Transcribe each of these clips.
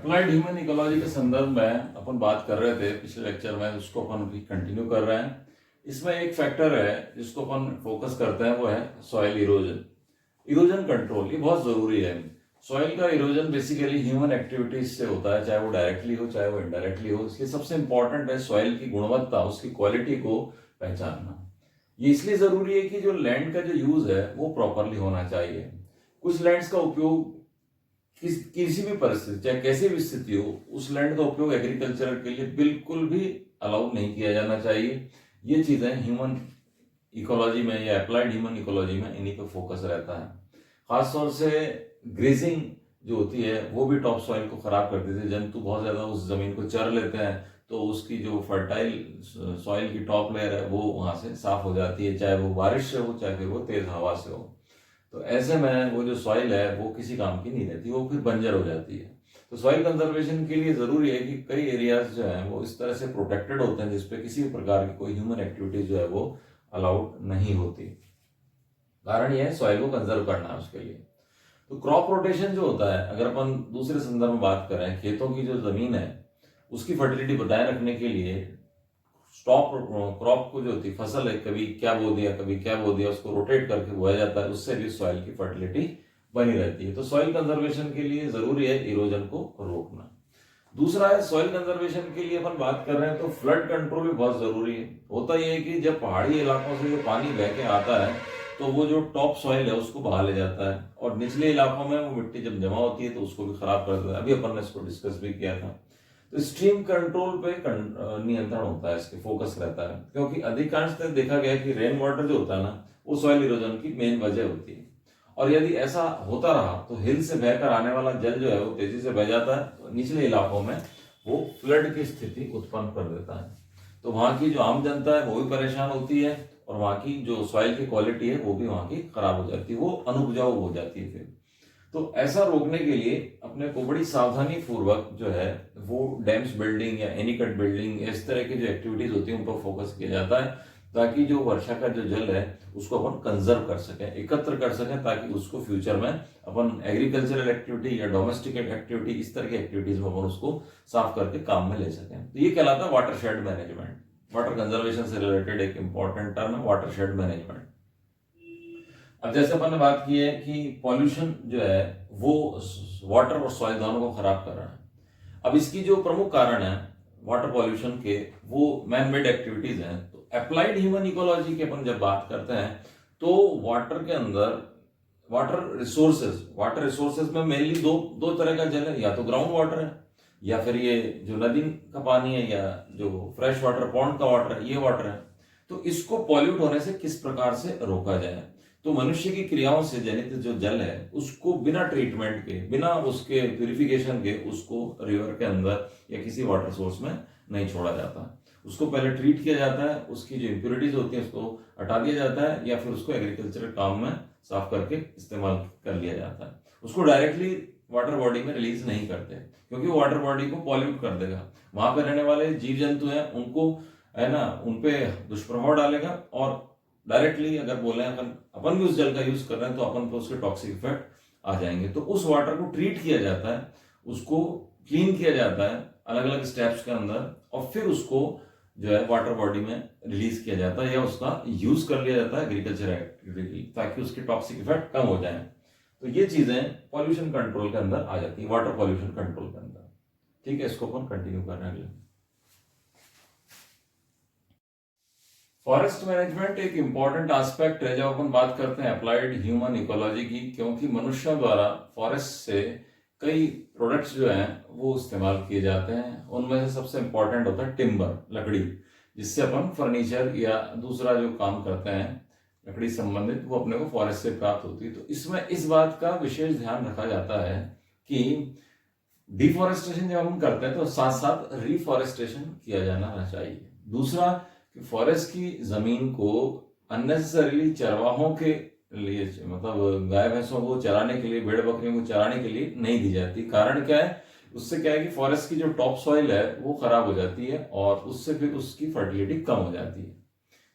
Applied human ecology के संदर्भ में अपन बात कर रहे थे पिछले लेक्चर में, उसको अपन अभी कंटिन्यू कर रहे हैं। इसमें एक फैक्टर है जिसको अपन फोकस करते हैं, वो है सॉइल इरोजन। इरोजन कंट्रोल ये बहुत जरूरी है। सॉइल का इरोजन बेसिकली ह्यूमन एक्टिविटीज से होता है, चाहे वो डायरेक्टली हो चाहे वो इनडायरेक्टली हो। इसलिए सबसे इंपॉर्टेंट है सॉइल की गुणवत्ता, उसकी क्वालिटी को पहचानना। ये इसलिए जरूरी है कि जो लैंड का जो यूज है वो प्रॉपरली होना चाहिए। कुछ लैंड्स का उपयोग किसी भी परिस्थिति, चाहे कैसी भी स्थिति हो, उस लैंड का उपयोग एग्रीकल्चर के लिए बिल्कुल भी अलाउ नहीं किया जाना चाहिए। ये चीजें ह्यूमन इकोलॉजी में या अप्लाइड ह्यूमन इकोलॉजी में इन्हीं पे फोकस रहता है। खासतौर से ग्रेजिंग जो होती है वो भी टॉप सॉइल को खराब कर देती है। जंतु बहुत ज्यादा उस जमीन को चर लेते हैं, तो उसकी जो फर्टाइल सॉइल की टॉप लेयर है वो वहां से साफ हो जाती है, चाहे वो बारिश से हो चाहे फिर वो तेज हवा से हो। तो ऐसे में वो जो सॉइल है वो किसी काम की नहीं रहती, वो फिर बंजर हो जाती है। तो सॉइल कंजर्वेशन के लिए जरूरी है कि कई एरियाज जो है वो इस तरह से प्रोटेक्टेड होते हैं जिसपे किसी भी प्रकार की कोई ह्यूमन एक्टिविटी जो है वो अलाउड नहीं होती। कारण यह है सॉइल को कंजर्व करना है उसके लिए। तो क्रॉप रोटेशन जो होता है, अगर अपन दूसरे संदर्भ में बात करें, खेतों की जो जमीन है उसकी फर्टिलिटी बनाए रखने के लिए स्टॉप क्रॉप को जो होती है, फसल है, कभी क्या बो दिया कभी क्या बो दिया, उसको रोटेट करके बोया जाता है। उससे भी सॉइल की फर्टिलिटी बनी रहती है। तो सॉइल कंजर्वेशन के लिए जरूरी है इरोजन को रोकना। दूसरा है सॉइल कंजर्वेशन के लिए अपन बात कर रहे हैं तो फ्लड कंट्रोल भी बहुत जरूरी है। होता यह है कि जब पहाड़ी इलाकों से जो पानी बह के आता है तो वो जो टॉप सॉइल है उसको बहा ले जाता है, और निचले इलाकों में वो मिट्टी जब जमा होती है तो उसको भी खराब कर देता है। अभी अपन ने इसको डिस्कस भी किया था। तो स्ट्रीम कंट्रोल पे नियंत्रण होता है, इसके फोकस रहता है, क्योंकि अधिकांशतः देखा गया कि रेन वाटर जो होता है ना वो सॉइल इरोजन की मेन वजह होती है। और यदि ऐसा होता रहा तो हिल से बहकर आने वाला जल जो है वो तेजी से बह जाता है, तो निचले इलाकों में वो फ्लड की स्थिति उत्पन्न कर देता है। तो वहां की जो आम जनता है वो भी परेशान होती है, और वहां की जो सॉइल की क्वालिटी है वो भी वहां की खराब हो जाती है, वो अनुपजाऊ हो जाती है फिर। तो ऐसा रोकने के लिए अपने को बड़ी सावधानी पूर्वक जो है वो डैम्स बिल्डिंग या एनीकट बिल्डिंग, इस तरह की जो एक्टिविटीज होती है उन पर फोकस किया जाता है, ताकि जो वर्षा का जो जल है उसको अपन कंजर्व कर सकें, एकत्र कर सकें, ताकि उसको फ्यूचर में अपन एग्रीकल्चरल एक्टिविटी या डोमेस्टिक एक्टिविटी, इस तरह की एक्टिविटीज में अपन उसको साफ करके काम में ले सकें। तो ये कहलाता है वाटरशेड मैनेजमेंट। वाटर कंजर्वेशन से रिलेटेड एक इंपॉर्टेंट टर्म है वाटरशेड मैनेजमेंट। अब जैसे अपन ने बात की है कि पॉल्यूशन जो है वो वाटर और सॉइल दोनों को खराब कर रहा है। अब इसकी जो प्रमुख कारण है वाटर पॉल्यूशन के, वो मैन मेड एक्टिविटीज हैं। तो अप्लाइड ह्यूमन इकोलॉजी की अपन जब बात करते हैं तो वाटर के अंदर वाटर रिसोर्सेज में मेनली दो तरह का जल है, या तो ग्राउंड वाटर है या फिर ये जो नदी का पानी है, या जो फ्रेश वाटर पॉन्ड का वाटर है, ये वाटर है। तो इसको पॉल्यूट होने से किस प्रकार से रोका जाए? तो मनुष्य की क्रियाओं से जनित जो जल है उसको बिना ट्रीटमेंट के, बिना उसके प्यूरिफिकेशन के, उसको रिवर के अंदर या किसी वाटर सोर्स में नहीं छोड़ा जाता। उसको पहले ट्रीट किया जाता है, उसकी जो इम्प्योरिटीज होती है उसको हटा दिया जाता है, या फिर उसको एग्रीकल्चरल काम में साफ करके इस्तेमाल कर लिया जाता है। उसको डायरेक्टली वाटर बॉडी में रिलीज नहीं करते, क्योंकि वो वाटर बॉडी को पॉल्यूट कर देगा। वहां पर रहने वाले जीव जंतु हैं उनको, है ना, उनपे दुष्प्रभाव डालेगा। और डायरेक्टली अगर बोले अपन भी उस जल का यूज कर रहे हैं तो अपन पे उसके टॉक्सिक इफेक्ट आ जाएंगे। तो उस वाटर को ट्रीट किया जाता है, उसको क्लीन किया जाता है अलग अलग स्टेप्स के अंदर, और फिर उसको जो है वाटर बॉडी में रिलीज किया जाता है, या उसका यूज कर लिया जाता है एग्रीकल्चर एक्टिविटी, ताकि उसके टॉक्सिक इफेक्ट कम हो जाए। तो ये चीजें पॉल्यूशन कंट्रोल के अंदर आ जाती है, वाटर पॉल्यूशन कंट्रोल के अंदर। ठीक है, इसको अपन कंटिन्यू कर रहे हैं। फॉरेस्ट मैनेजमेंट एक इंपॉर्टेंट एस्पेक्ट है जब अपन बात करते हैं अप्लाइड ह्यूमन इकोलॉजी की, क्योंकि मनुष्यों द्वारा फॉरेस्ट से कई प्रोडक्ट्स जो हैं वो इस्तेमाल किए जाते हैं। उनमें से सबसे इंपॉर्टेंट होता है टिम्बर, लकड़ी, जिससे अपन फर्नीचर या दूसरा जो काम करते हैं लकड़ी संबंधित, वो अपने को फॉरेस्ट से प्राप्त होती है। तो इसमें इस बात का विशेष ध्यान रखा जाता है कि डिफॉरेस्टेशन जब हम करते हैं तो साथ साथ रिफॉरेस्टेशन किया जाना चाहिए। दूसरा कि फॉरेस्ट की जमीन को अननेसेसरीली चरवाहों के लिए, मतलब गाय भैंसों को चराने के लिए, भेड़ बकरियों को चराने के लिए नहीं दी जाती। कारण क्या है? उससे क्या है कि फॉरेस्ट की जो टॉप सॉइल है वो खराब हो जाती है, और उससे फिर उसकी फर्टिलिटी कम हो जाती है।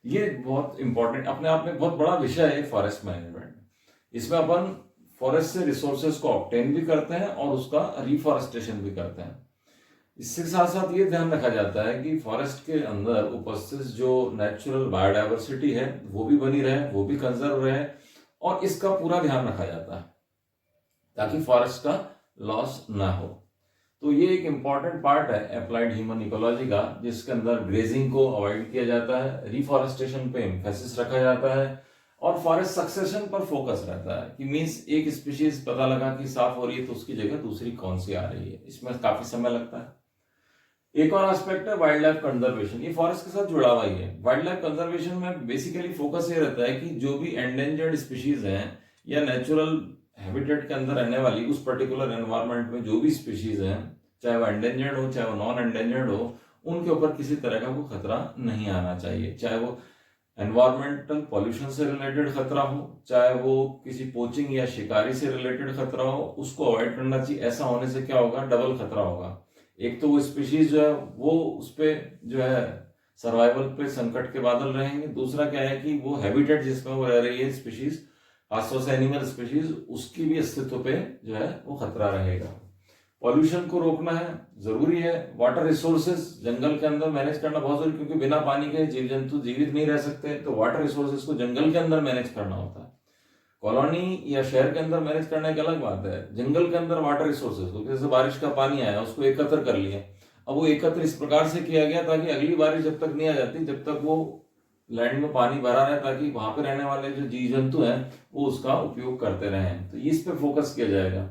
ये बहुत इंपॉर्टेंट अपने आप में बहुत बड़ा विषय है फॉरेस्ट मैनेजमेंट। इसमें अपन फॉरेस्ट से रिसोर्सेज को ऑब्टेन भी करते हैं और उसका रिफॉरेस्टेशन भी करते हैं। इसके साथ साथ ये ध्यान रखा जाता है कि फॉरेस्ट के अंदर उपस्थित जो नेचुरल बायोडाइवर्सिटी है वो भी बनी रहे, वो भी कंजर्व रहे, और इसका पूरा ध्यान रखा जाता है ताकि फॉरेस्ट का लॉस ना हो। तो ये एक इंपॉर्टेंट पार्ट है अप्लाइड ह्यूमन इकोलॉजी का, जिसके अंदर ग्रेजिंग को अवॉइड किया जाता है, रिफॉरेस्टेशन पे एम्फेसिस रखा जाता है, और फॉरेस्ट सक्सेशन पर फोकस रहता है कि मींस एक स्पीशीज पता लगा कि साफ हो रही है तो उसकी जगह दूसरी कौन सी आ रही है, इसमें काफी समय लगता है। एक और एस्पेक्ट है वाइल्ड लाइफ कंजर्वेशन, ये फॉरेस्ट के साथ जुड़ा हुआ ही है। वाइल्ड लाइफ कंजर्वेशन में बेसिकली फोकस ये रहता है कि जो भी एंडेंजर्ड स्पीशीज हैं या नेचुरल हैबिटेट के अंदर रहने वाली उस पर्टिकुलर एनवायरनमेंट में जो भी स्पीशीज हैं, चाहे वो एंडेंजर्ड हो चाहे वो नॉन एंडेंजर्ड हो, उनके ऊपर किसी तरह का कोई खतरा नहीं आना चाहिए। चाहे वो एनवायरमेंटल पॉल्यूशन से रिलेटेड खतरा हो, चाहे वो किसी पोचिंग या शिकारी से रिलेटेड खतरा हो, उसको अवॉइड करना चाहिए। ऐसा होने से क्या होगा, डबल खतरा होगा। एक तो वो स्पीशीज जो है वो उस पे जो है सर्वाइवल पे संकट के बादल रहेंगे, दूसरा क्या है कि वो हैबिटेट जिसमें वो रह रही है स्पीशीज, खासतौर से एनिमल स्पीशीज, उसकी भी अस्तित्व पे जो है वो खतरा रहेगा। पॉल्यूशन को रोकना है, जरूरी है। वाटर रिसोर्सेज जंगल के अंदर मैनेज करना बहुत जरूरी, क्योंकि बिना पानी के जीव जंतु जीवित नहीं रह सकते, तो वाटर रिसोर्सेज को जंगल के अंदर मैनेज करना होता है। कॉलोनी या शहर के अंदर मैनेज करना एक अलग बात है। जंगल के अंदर वाटर रिसोर्सेज को, जैसे बारिश का पानी आया उसको एकत्र कर लिया, अब वो एकत्र इस प्रकार से किया गया ताकि अगली बारिश जब तक नहीं आ जाती जब तक वो लैंड में पानी भरा रहे, ताकि वहां पे रहने वाले जो जीव जंतु हैं वो उसका उपयोग करते रहें। तो इस पे फोकस किया जाएगा।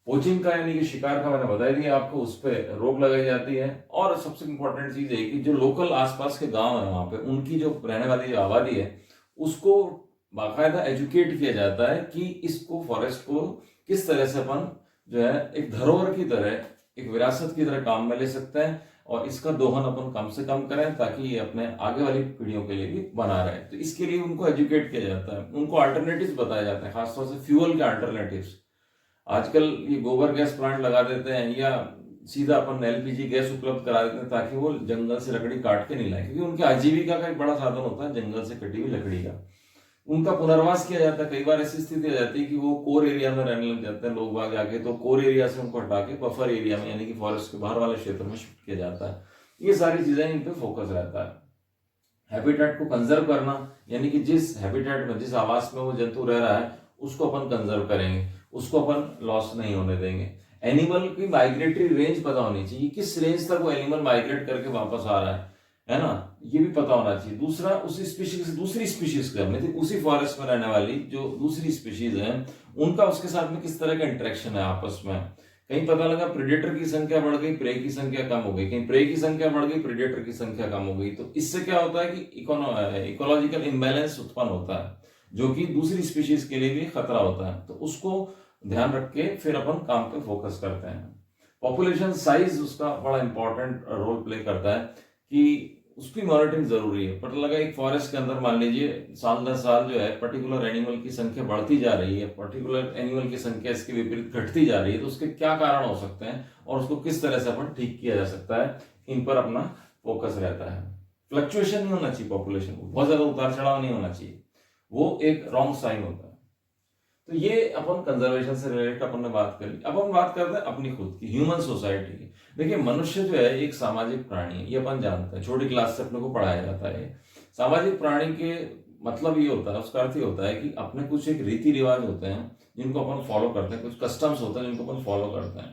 पोचिंग का यानी कि शिकार का मैंने बता दिया आपको, उस पर रोक लगाई जाती है। और सबसे इंपॉर्टेंट चीज है कि जो लोकल आसपास के गांव है वहां पे उनकी जो रहने वाली जो आबादी है उसको बाकायदा एजुकेट किया जाता है कि इसको फॉरेस्ट को किस तरह से अपन जो है एक धरोहर की तरह, एक विरासत की तरह काम में ले सकते हैं, और इसका दोहन अपन कम से कम करें ताकि ये अपने आगे वाली पीढ़ियों के लिए भी बना रहे। तो इसके लिए उनको एजुकेट किया जाता है, उनको अल्टरनेटिव्स बताए जाते हैं, खासतौर से फ्यूल के अल्टरनेटिव्स। आजकल ये गोबर गैस प्लांट लगा देते हैं या सीधा अपन एलपीजी गैस उपलब्ध करा देते हैं ताकि वो जंगल से लकड़ी काट के नहीं लाए, क्योंकि उनकी आजीविका का एक बड़ा साधन होता है जंगल से कटी हुई लकड़ी का। उनका पुनर्वास किया जाता है। कई बार ऐसी स्थिति आ जाती है कि वो कोर एरिया में रहने लग जाते हैं लोग बाग आके, तो कोर एरिया से उनको हटा के बफर एरिया में यानी कि फॉरेस्ट के बाहर वाले क्षेत्र में शिफ्ट किया जाता है। ये सारी चीजें इन पे फोकस रहता है। हैबिटेट को कंजर्व करना, यानी कि जिस हैबिटेट में, जिस आवास में वो जंतु रह रहा है उसको अपन कंजर्व करेंगे, उसको अपन लॉस नहीं होने देंगे। एनिमल की माइग्रेटरी रेंज पता होनी चाहिए, किस रेंज तक वो एनिमल माइग्रेट करके वापस आ रहा है ना, ये भी पता होना चाहिए। दूसरा, उसी स्पीशीज से दूसरी स्पीशीज करने थी, उसी फॉरेस्ट में रहने वाली जो दूसरी स्पीशीज है उनका उसके साथ में किस तरह का इंटरेक्शन है आपस में। कहीं पता लगा प्रेडेटर की संख्या बढ़ गई, प्रे की संख्या कम हो गई, कहीं प्रे की संख्या बढ़ गई, प्रेडेटर की संख्या कम हो गई, तो इससे क्या होता है कि इकोलॉजिकल इम्बैलेंस उत्पन्न होता है जो कि दूसरी स्पीशीज के लिए भी खतरा होता है। तो उसको ध्यान रख के फिर अपन काम पे फोकस करते हैं। पॉपुलेशन साइज उसका बड़ा इंपॉर्टेंट रोल प्ले करता है कि उसकी मॉनिटरिंग जरूरी है। पता लगा एक फॉरेस्ट के अंदर मान लीजिए साल दर साल जो है पर्टिकुलर एनिमल की संख्या बढ़ती जा रही है, पर्टिकुलर एनिमल की संख्या इसके विपरीत घटती जा रही है, तो उसके क्या कारण हो सकते हैं और उसको किस तरह से अपन ठीक किया जा सकता है, इन पर अपना फोकस रहता है। फ्लक्चुएशन नहीं होना चाहिए पॉपुलेशन को, बहुत ज्यादा उतार चढ़ाव नहीं होना चाहिए, वो एक रॉन्ग साइन होता है। तो ये अपन कंजर्वेशन से रिलेटेड अपन ने बात करी। अब हम बात करते हैं अपनी खुद की, ह्यूमन सोसाइटी की। देखिए, मनुष्य जो है एक सामाजिक प्राणी है, ये अपन जानते हैं, छोटी क्लास से अपने को पढ़ाया जाता है। सामाजिक प्राणी के मतलब ये होता है, उसका अर्थ ये होता है कि अपने कुछ एक रीति रिवाज होते हैं जिनको अपन फॉलो करते हैं, कुछ कस्टम्स होते हैं जिनको अपन फॉलो करते हैं।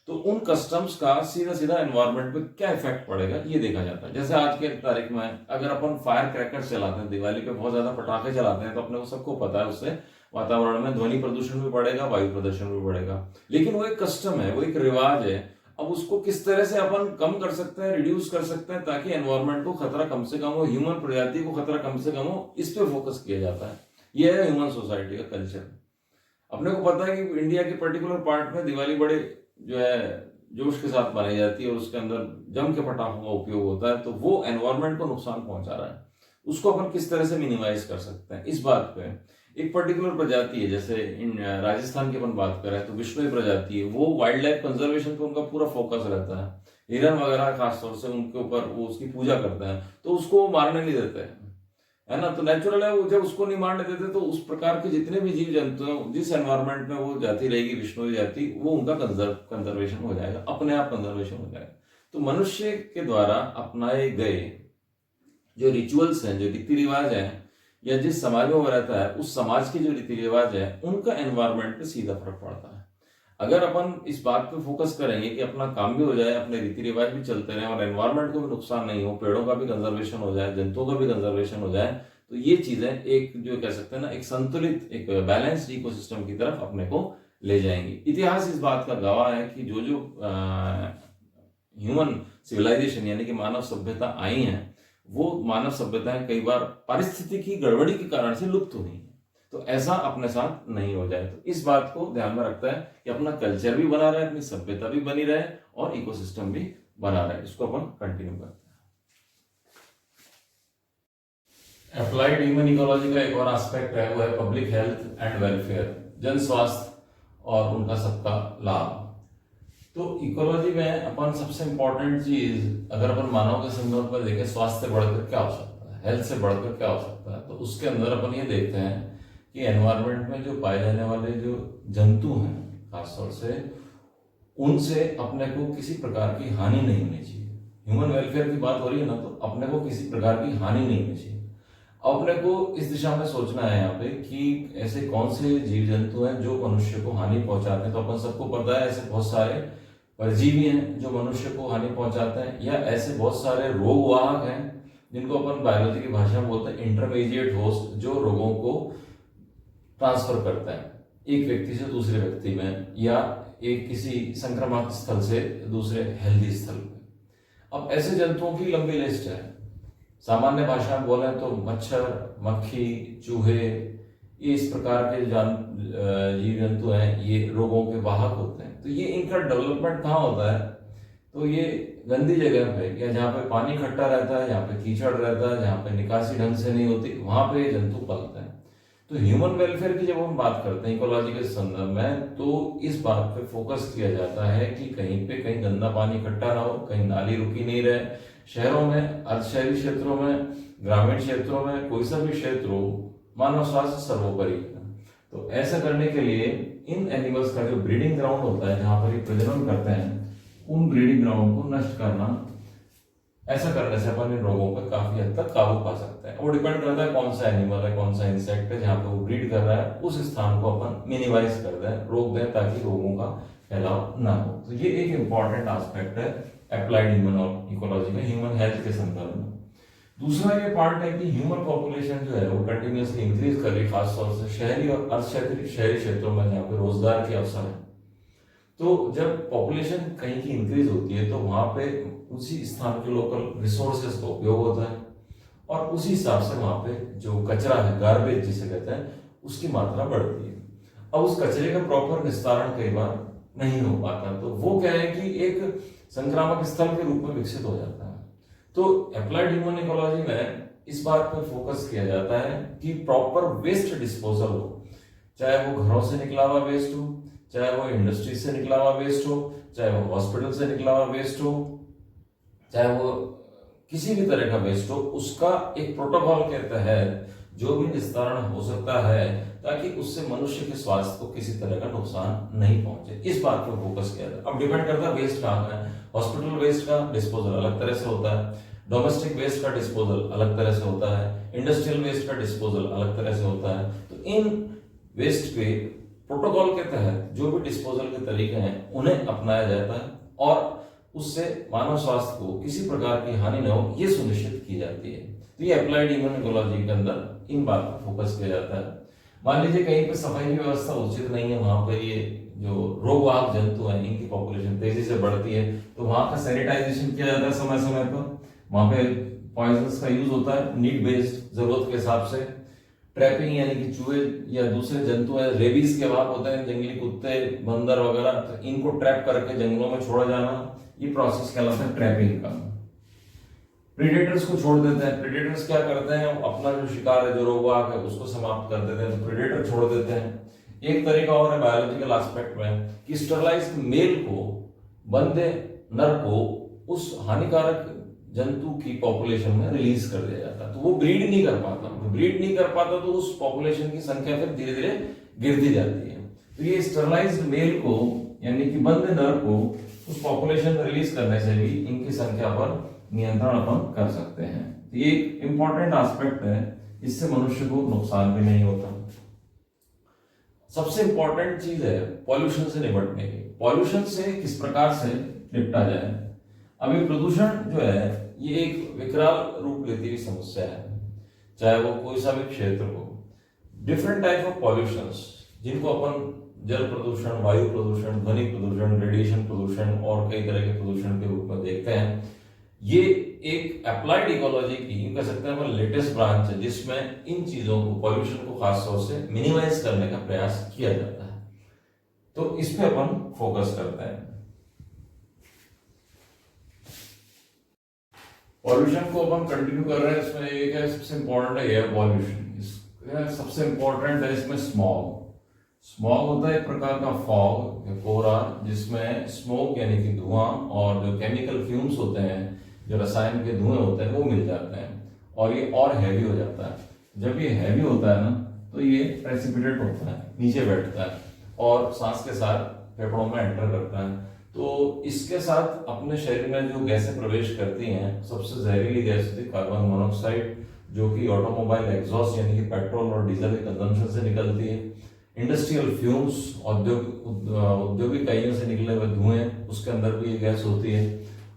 तो उन कस्टम्स का सीधा सीधा एनवायरनमेंट पे क्या इफेक्ट पड़ेगा ये देखा जाता है। जैसे आज के तारीख में अगर अपन फायर क्रैकर्स चलाते हैं, दिवाली पे बहुत ज्यादा पटाखे चलाते हैं, तो अपने को सबको पता है उससे वातावरण में ध्वनि प्रदूषण भी बढ़ेगा, वायु प्रदूषण भी बढ़ेगा। लेकिन वो एक कस्टम है, वो एक रिवाज है। अब उसको किस तरह से अपन कम कर सकते हैं, रिड्यूस कर सकते हैं ताकि एनवायरनमेंट को खतरा कम से कम हो, ह्यूमन प्रजाति को खतरा कम से कम हो, इस पे फोकस किया जाता है। यह है ह्यूमन सोसाइटी का कल्चर। अपने को पता है कि इंडिया के पर्टिकुलर पार्ट में दिवाली बड़े जो है जोश के साथ मनाई जाती है और उसके अंदर जम के पटाखों का उपयोग होता है, तो वो एनवायरनमेंट को नुकसान पहुंचा रहा है। उसको अपन किस तरह से मिनिमाइज कर सकते हैं, इस बात पे एक पर्टिकुलर प्रजाति है, जैसे इन राजस्थान की अपन बात करें तो विश्नोई प्रजाति है, वो वाइल्ड लाइफ कंजर्वेशन पे उनका पूरा फोकस रहता है। हिरन वगैरह खासतौर से उनके ऊपर वो उसकी पूजा करते हैं, तो उसको मारने नहीं देते हैं। है ना। तो नेचुरल है, वो जब उसको नहीं मारने देते तो उस प्रकार के जितने भी जीव जंतु हैं, जिस एनवायरमेंट में वो जाती रहेगी विष्णु जाति, वो उनका कंजर्वेशन हो जाएगा, अपने आप कंजर्वेशन हो जाएगा। तो मनुष्य के द्वारा अपनाए गए जो रिचुअल्स हैं, जो रीति रिवाज हैं, या जिस समाज में वो रहता है उस समाज के जो रीति रिवाज है, उनका एनवायरमेंट पे सीधा फर्क पड़ता है। अगर अपन इस बात पे फोकस करेंगे कि अपना काम भी हो जाए, अपने रीति रिवाज भी चलते रहे और एनवायरमेंट को भी नुकसान नहीं हो, पेड़ों का भी कंजर्वेशन हो जाए, जंतुओं का भी कंजर्वेशन हो जाए, तो ये चीजें एक जो कह सकते हैं ना, एक संतुलित, एक बैलेंस्ड इकोसिस्टम की तरफ अपने को ले जाएंगी। इतिहास इस बात का गवाह है कि जो जो ह्यूमन सिविलाइजेशन यानी कि मानव सभ्यता आई है, वो मानव सभ्यताएं कई बार पारिस्थितिकी गड़बड़ी के कारण से लुप्त हुई है। तो ऐसा अपने साथ नहीं हो जाए, तो इस बात को ध्यान में रखता है कि अपना कल्चर भी बना रहे, अपनी सभ्यता भी बनी रहे और इकोसिस्टम भी बना रहे। इसको अपन कंटिन्यू करते हैं। अप्लाइड ह्यूमन इकोलॉजी का एक और एस्पेक्ट है, वो है पब्लिक हेल्थ एंड वेलफेयर, जन स्वास्थ्य और उनका सबका लाभ। तो इकोलॉजी में अपन सबसे इंपॉर्टेंट चीज, अगर अपन मानव के संदर्भ में देखें, स्वास्थ्य से बढ़कर क्या हो सकता है, हेल्थ से बढ़कर क्या हो सकता है, तो उसके अंदर अपन ये देखते हैं कि एनवायरनमेंट में जो पाए जाने वाले जो जंतु हैं, खासतौर से उनसे अपने को किसी प्रकार की हानि नहीं होनी चाहिए। ह्यूमन वेलफेयर की बात हो रही है ना, तो अपने को किसी प्रकार की हानि नहीं होनी चाहिए। अपने को इस दिशा में सोचना है यहाँ पे कि ऐसे कौन से जीव जंतु हैं जो मनुष्य को हानि पहुंचाते हैं। तो अपन सबको पता है ऐसे बहुत सारे परजीवी हैं जो मनुष्य को हानि पहुंचाते हैं, या ऐसे बहुत सारे रोगवाहक हैं जिनको अपन बायोलॉजी की भाषा में बोलते हैं इंटरमीडिएट होस्ट, जो रोगों को ट्रांसफर करता है एक व्यक्ति से दूसरे व्यक्ति में, या एक किसी संक्रामक स्थल से दूसरे हेल्दी स्थल पे। अब ऐसे जंतुओं की लंबी लिस्ट है। सामान्य भाषा में बोले तो मच्छर, मक्खी, चूहे, ये इस प्रकार के जीव जंतु हैं, ये रोगों के वाहक होते हैं। तो ये इनका डेवलपमेंट कहाँ होता है, तो ये गंदी जगह पे, या जहाँ पे पानी इकट्ठा रहता है, जहाँ पे कीचड़ रहता है, जहाँ पे निकासी ढंग से नहीं होती, वहां पे ये जंतु पलते हैं। तो ह्यूमन वेलफेयर की जब हम बात करते हैं इकोलॉजी के संदर्भ में, तो इस बात पे फोकस किया जाता है कि कहीं पे कहीं गंदा पानी इकट्ठा ना हो, कहीं नाली रुकी नहीं रहे। शहरों में, अर्धशहरी क्षेत्रों में, ग्रामीण क्षेत्रों में, कोई सा भी क्षेत्र हो, मानव स्वास्थ्य सर्वोपरि है। तो ऐसा करने के लिए इन एनिमल्स का जो ब्रीडिंग ग्राउंड होता है, जहां पर ये प्रजनन करते हैं, उन ब्रीडिंग ग्राउंड को नष्ट करना, ऐसा करने से अपन इन रोगों पर काफी हद तक काबू पा सकते हैं। वो डिपेंड करता है कौन सा एनिमल है, कौन सा इंसेक्ट है, जहां पे वो ब्रीड कर रहा है, उस स्थान को अपन मिनिमाइज कर दें, रोक दें, ताकि रोगों का फैलाव ना हो। तो ये एक इंपॉर्टेंट एस्पेक्ट है अप्लाइड ह्यूमन इकोलॉजी में, ह्यूमन हेल्थ के संदर्भ में। दूसरा ये पार्ट है कि ह्यूमन पॉपुलेशन जो है वो कंटिन्यूसली इंक्रीज कर रही, खासतौर से शहरी और अर्धशहरी शहरी क्षेत्रों में, जहाँ पे रोजगार के अवसर है। तो जब पॉपुलेशन कहीं की इंक्रीज होती है, तो वहां पे उसी स्थान के लोकल रिसोर्सेज का उपयोग होता है, और उसी हिसाब से वहां पे जो कचरा है, गार्बेज जिसे कहते हैं, उसकी मात्रा बढ़ती है। अब उस कचरे का प्रॉपर निस्तारण कई बार नहीं हो पाता, तो वो क्या है कि एक संक्रामक स्थल के रूप में विकसित हो जाता है। तो अप्लाइड ह्यूमन इकोलॉजी में इस बात पर फोकस किया जाता है कि प्रॉपर वेस्ट डिस्पोजल हो, चाहे वो घरों से निकला हुआ वेस्ट हो, चाहे वो इंडस्ट्री से निकला हुआ वेस्ट हो, चाहे वो हॉस्पिटल से निकला हुआ वेस्ट हो, चाहे वो किसी भी तरह का वेस्ट हो, उसका एक प्रोटोकॉल के तहत जो भी निस्तारण हो सकता है, ताकि उससे मनुष्य के स्वास्थ्य को किसी तरह का नुकसान नहीं पहुंचे, इस बात पर फोकस किया जाता है। अब डिपेंड करता है वेस्ट कहाँ है। हॉस्पिटल वेस्ट का डिस्पोजल अलग तरह से होता है, डोमेस्टिक वेस्ट का डिस्पोजल अलग तरह से होता है, इंडस्ट्रियल वेस्ट का डिस्पोजल अलग तरह से होता है। तो इन वेस्ट के प्रोटोकॉल के तहत जो भी डिस्पोजल के तरीके हैं, उन्हें अपनाया जाता है, और उससे मानव स्वास्थ्य को किसी प्रकार की हानि न हो, ये सुनिश्चित की जाती है। तो ये अप्लाइड ह्यूमन इकोलॉजी के अंदर इन बात पर फोकस किया जाता है। मान लीजिए कहीं पे सफाई की व्यवस्था उचित नहीं है, वहां पर ये जो रोगवाहक जंतु हैं, इनकी पॉपुलेशन तेजी से बढ़ती है, तो वहां का सैनिटाइजेशन किया जाता है समय समय पर। वहां पे पॉइजन्स का यूज होता है नीड बेस्ड, जरूरत के हिसाब से। ट्रैपिंग यानी कि चूहे या दूसरे जंतु है, रेबीज के वाहक होते हैं, जंगली कुत्ते, बंदर वगैरह, तो इनको ट्रैप करके जंगलों में छोड़ा जाना, ये प्रोसेस कहलाता है ट्रैपिंग का। प्रीडेटर्स को छोड़ देते हैं। प्रीडेटर्स क्या करते हैं, अपना जो शिकार है, जो रोगवाहक है, उसको समाप्त कर देते हैं, तो प्रीडेटर छोड़ देते हैं। एक तरीका और है बायोलॉजिकल एस्पेक्ट में कि स्टरलाइज्ड मेल को, बंदे नर को, उस हानिकारक जंतु की पॉपुलेशन में रिलीज कर दिया जाता है। तो वो ब्रीड नहीं कर पाता, तो उस पॉपुलेशन की संख्या फिर धीरे धीरे गिरती जाती है। तो ये स्टरलाइज्ड मेल को यानी कि बंद नर को उस पॉपुलेशन में रिलीज करने से भी इनकी संख्या पर नियंत्रण अपन कर सकते हैं। तो ये एक इंपॉर्टेंट एस्पेक्ट है, इससे मनुष्य को नुकसान भी नहीं होता। सबसे इंपॉर्टेंट चीज है पॉल्यूशन से निपटने की। पॉल्यूशन से किस प्रकार से निपटा जाए। अभी प्रदूषण जो है ये एक विकराल रूप लेती हुई समस्या है, चाहे वो कोई सा भी क्षेत्र हो। डिफरेंट टाइप ऑफ पॉल्यूशंस जिनको अपन जल प्रदूषण, वायु प्रदूषण, ध्वनि प्रदूषण, रेडिएशन प्रदूषण और कई तरह के प्रदूषण के रूप में देखते हैं। ये एक अप्लाइड इकोलॉजी की कह सकते हैं लेटेस्ट ब्रांच है, जिसमें इन चीजों को, पॉल्यूशन को खास तौर से मिनिमाइज करने का प्रयास किया जाता है। तो इस पे अपन फोकस करते हैं। पॉल्यूशन को अपन कंटिन्यू कर रहे हैं। इसमें एक है सबसे इंपॉर्टेंट है एयर पॉल्यूशन। सबसे इंपॉर्टेंट है इसमें स्मॉग। स्मॉग होता है एक प्रकार का फॉग या कोहरा, जिसमें स्मोक यानी कि धुआं और जो केमिकल फ्यूम्स होते हैं, जो रसायन के धुएं होते हैं, वो मिल जाते हैं और ये और हैवी हो जाता है। जब ये हैवी होता है ना, तो ये प्रेसिपिटेट होता है, नीचे बैठता है और सांस के साथ फेफड़ों में एंटर करता है। तो इसके साथ अपने शरीर में जो गैसें प्रवेश करती हैं, सबसे जहरीली गैस होती है कार्बन मोनोऑक्साइड, जो कि ऑटोमोबाइल एग्जॉस्ट यानी कि पेट्रोल और डीजल के कंजम्पशन से निकलती है। इंडस्ट्रियल फ्यूम्स, औद्योगिक इकाइयों से निकले हुए धुएं, उसके अंदर भी ये गैस होती है।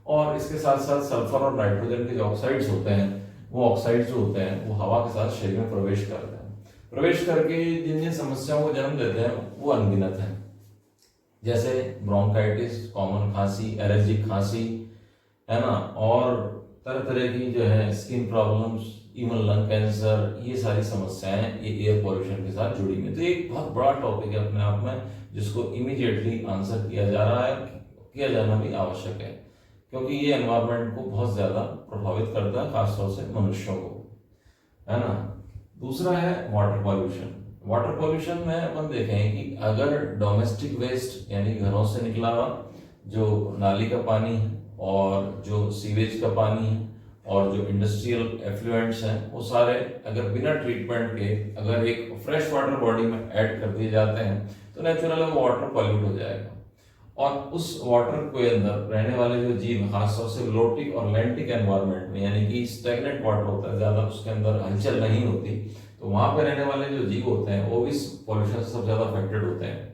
और इसके साथ साथ सल्फर और नाइट्रोजन के जो ऑक्साइड्स होते हैं, वो ऑक्साइड्स जो होते हैं वो हवा के साथ शरीर में प्रवेश करते हैं। प्रवेश करके जिन जिन समस्याओं को जन्म देते हैं वो अनगिनत है, जैसे ब्रोंकाइटिस, कॉमन खांसी, एलर्जिक खांसी, है ना, और तरह तरह की जो है skin problems, even lung cancer, ये सारी समस्याएं ये एयर पॉल्यूशन के साथ जुड़ी हुई। तो एक बहुत बड़ा टॉपिक है अपने आप में, जिसको इमीडिएटली आंसर किया जा रहा है, किया जाना भी आवश्यक है, क्योंकि ये एनवायरनमेंट को बहुत ज्यादा प्रभावित करता है, खासतौर से मनुष्यों को, है ना। दूसरा है वाटर पॉल्यूशन। वाटर पॉल्यूशन में अपन देखें कि अगर डोमेस्टिक वेस्ट यानी घरों से निकला हुआ जो नाली का पानी है और जो सीवेज का पानी है और जो इंडस्ट्रियल एफ्लुएंट्स हैं, वो सारे अगर बिना ट्रीटमेंट के अगर एक फ्रेश वाटर बॉडी में ऐड कर दिए जाते हैं, तो नेचुरल वो वाटर पॉल्यूट हो जाएगा और उस वाटर के अंदर रहने वाले जो जीव, खासतौर से लोटिक और लैंटिक एनवायरनमेंट में, यानी कि स्टैग्नेंट वाटर होता है, ज्यादा उसके अंदर हलचल नहीं होती, तो वहां पर रहने वाले जो जीव होते हैं वो इस पॉल्यूशन से सबसे ज्यादा अफेक्टेड होते हैं।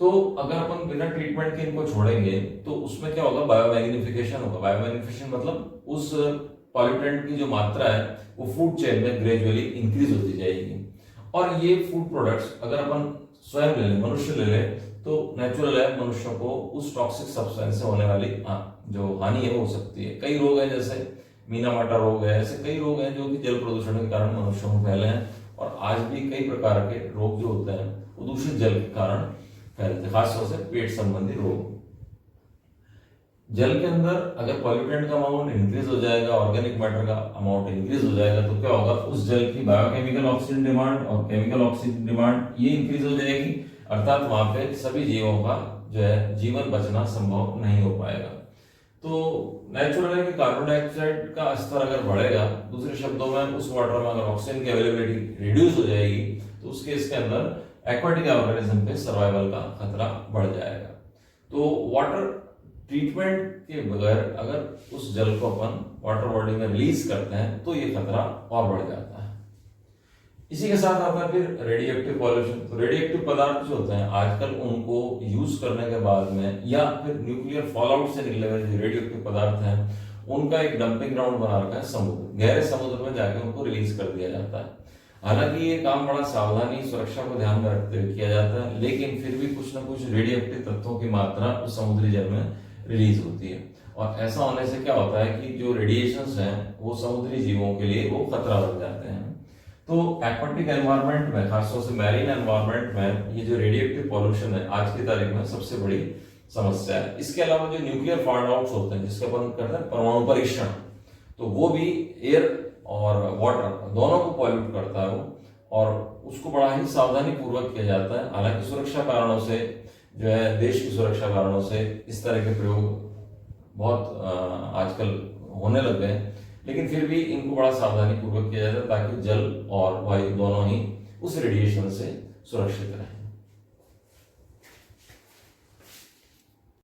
तो अगर अपन बिना ट्रीटमेंट के इनको छोड़ेंगे तो उसमें क्या होगा, बायोमैग्निफिकेशन होगा। बायोमैग्निफिकेशन मतलब उस पॉल्यूटेंट की जो मात्रा है वो फूड चेन में ग्रेजुअली इंक्रीज होती जाएगी। और ये फूड प्रोडक्ट्स अगर अपन स्वयं ले लें, मनुष्य ले लें, तो नेचुरल है मनुष्यों को उस टॉक्सिक सब्सटेंस से होने वाली जो हानि है वो हो सकती है। कई रोग हैं, जैसे मीनामाटा रोग है, ऐसे कई रोग हैं जो कि जल प्रदूषण के कारण मनुष्यों में फैले हैं और आज भी कई प्रकार के रोग जो होते हैं वो दूषित जल के कारण फैलते हैं, खासतौर से पेट संबंधी रोग। जल के अंदर अगर पॉल्यूटेंट का अमाउंट इंक्रीज हो जाएगा, ऑर्गेनिक मैटर का अमाउंट इंक्रीज हो जाएगा, तो क्या होगा, उस जल की बायोकेमिकल ऑक्सीजन डिमांड और केमिकल ऑक्सीजन डिमांड ये इंक्रीज हो जाएगी, अर्थात वहां पे सभी जीवों का जो है जीवन बचना संभव नहीं हो पाएगा। तो नेचुरल है कि कार्बन डाइऑक्साइड का स्तर अगर बढ़ेगा, दूसरे शब्दों में उस वाटर में अगर ऑक्सीजन की अवेलेबिलिटी रिड्यूस हो जाएगी, तो उस केस के अंदर एक्वाटिक ऑर्गेनिज्म पे सर्वाइवल का खतरा बढ़ जाएगा। तो वाटर ट्रीटमेंट के बगैर अगर उस जल को अपन वाटर बॉडी में रिलीज करते हैं तो ये खतरा और बढ़ जाता है। इसी के साथ आता है फिर रेडियोएक्टिव पॉल्यूशन। तो रेडियोएक्टिव पदार्थ जो होते हैं आजकल उनको यूज करने के बाद में या फिर न्यूक्लियर फॉलआउट से निकले हुए जो रेडियोएक्टिव पदार्थ हैं उनका एक डंपिंग ग्राउंड बना रखा है समुद्र, गहरे समुद्र में जाके उनको रिलीज कर दिया जाता है। हालांकि ये काम बड़ा सावधानी, सुरक्षा को ध्यान में रखते हुए किया जाता है, लेकिन फिर भी कुछ ना कुछ रेडियोएक्टिव तत्वों की मात्रा उस समुद्री जल में रिलीज होती है और ऐसा होने से क्या होता है कि जो रेडिएशंस हैं वो समुद्री जीवों के लिए वो खतरा बन जाते हैं। तो एक्वाटिक एनवायरनमेंट में, खासतौर से मैरीन एनवायरनमेंट में, ये जो रेडियोएक्टिव पॉल्यूशन है आज की तारीख में सबसे बड़ी समस्या है। इसके अलावा जो न्यूक्लियर फॉलआउट्स होते हैं जिसके अपन करते हैं परमाणु परीक्षण, तो वो भी एयर और वाटर दोनों को पॉल्यूट करता है वो, और उसको बड़ा ही सावधानी पूर्वक किया जाता है। हालांकि सुरक्षा कारणों से जो है, देश की सुरक्षा कारणों से इस तरह के प्रयोग बहुत आजकल होने लग गए, लेकिन फिर भी इनको बड़ा सावधानी पूर्वक किया जाता है ताकि जल और वायु दोनों ही उस रेडिएशन से सुरक्षित रहे।